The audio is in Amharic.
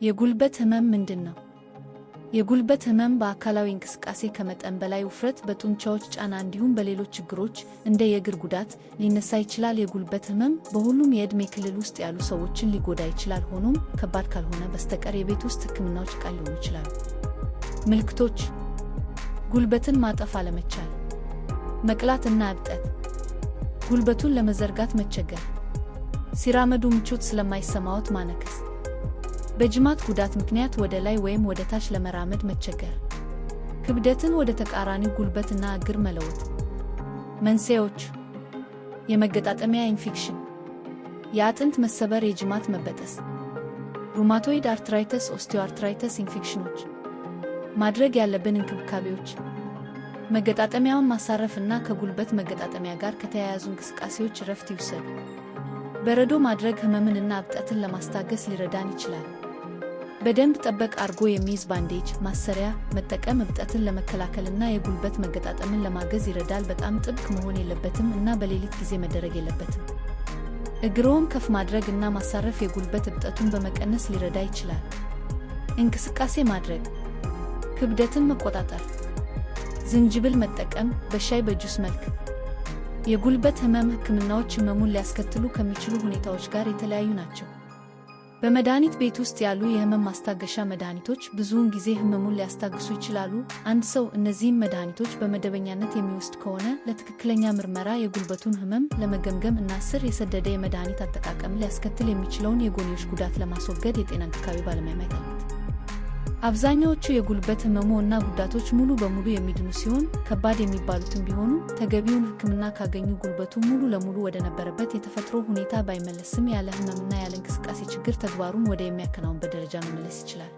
የጉልበት ህመም ምንድነው? የጉልበት ህመም በአካላዊ እንቅስቃሴ ከመጠን በላይ ውፍረት፣ በጡንቻዎች ጫና እንዲሁም በሌሎች ችግሮች እንደ የእግር ጉዳት ሊነሳ ይችላል። የጉልበት ህመም በሁሉም የዕድሜ ክልል ውስጥ ያሉ ሰዎችን ሊጎዳ ይችላል። ሆኖም ከባድ ካልሆነ በስተቀር የቤት ውስጥ ህክምናዎች ቀላል ሊሆኑ ይችላሉ። ምልክቶች: ጉልበትን ማጠፍ አለመቻል፣ መቅላት እና እብጠት፣ ጉልበቱን ለመዘርጋት መቸገር፣ ሲራመዱ ምቾት ስለማይሰማዎት ማነከስ፣ በጅማት ጉዳት ምክንያት ወደ ላይ ወይም ወደ ታች ለመራመድ መቸገር፣ ክብደትን ወደ ተቃራኒው ጉልበትና እግር መለወጥ። መንስኤዎች: የመገጣጠሚያ ኢንፌክሽን፣ የአጥንት መሰበር፣ የጅማት መበጠስ፣ ሩማቶይድ አርትራይተስ፣ ኦስቲዮአርትራይተስ ኢንፌክሽኖች። ማድረግ ያለብን እንክብካቤዎች: መገጣጠሚያውን ማሳረፍ እና ከጉልበት መገጣጠሚያ ጋር ከተያያዙ እንቅስቃሴዎች እረፍት ይውሰዱ። በረዶ ማድረግ ህመምንና እብጠትን ለማስታገስ ሊረዳን ይችላል። በደንብ ጠበቅ አርጎ የሚይዝ ባንዴጅ ማሰሪያ መጠቀም እብጠትን ለመከላከልና የጉልበት መገጣጠምን ለማገዝ ይረዳል። በጣም ጥብቅ መሆን የለበትም እና በሌሊት ጊዜ መደረግ የለበትም። እግሮን ከፍ ማድረግ እና ማሳረፍ የጉልበት እብጠቱን በመቀነስ ሊረዳ ይችላል። እንቅስቃሴ ማድረግ፣ ክብደትን መቆጣጠር፣ ዝንጅብል መጠቀም በሻይ በጁስ መልክ። የጉልበት ህመም ህክምናዎች ህመሙን ሊያስከትሉ ከሚችሉ ሁኔታዎች ጋር የተለያዩ ናቸው። በመድኃኒት ቤት ውስጥ ያሉ የህመም ማስታገሻ መድኃኒቶች ብዙውን ጊዜ ህመሙን ሊያስታግሱ ይችላሉ። አንድ ሰው እነዚህም መድኃኒቶች በመደበኛነት የሚወስድ ከሆነ ለትክክለኛ ምርመራ የጉልበቱን ህመም ለመገምገም እና ስር የሰደደ የመድኃኒት አጠቃቀም ሊያስከትል የሚችለውን የጎንዮሽ ጉዳት ለማስወገድ የጤና እንክብካቤ ባለሙያ ማየት አለበት። አብዛኛዎቹ የጉልበት ህመሙ እና ጉዳቶች ሙሉ በሙሉ የሚድኑ ሲሆን፣ ከባድ የሚባሉትም ቢሆኑ ተገቢውን ህክምና ካገኙ ጉልበቱ ሙሉ ለሙሉ ወደ ነበረበት የተፈጥሮ ሁኔታ ባይመለስም ያለ ህመምና ያለ እንቅስቃሴ ችግር ተግባሩን ወደ የሚያከናውንበት ደረጃ መመለስ ይችላል።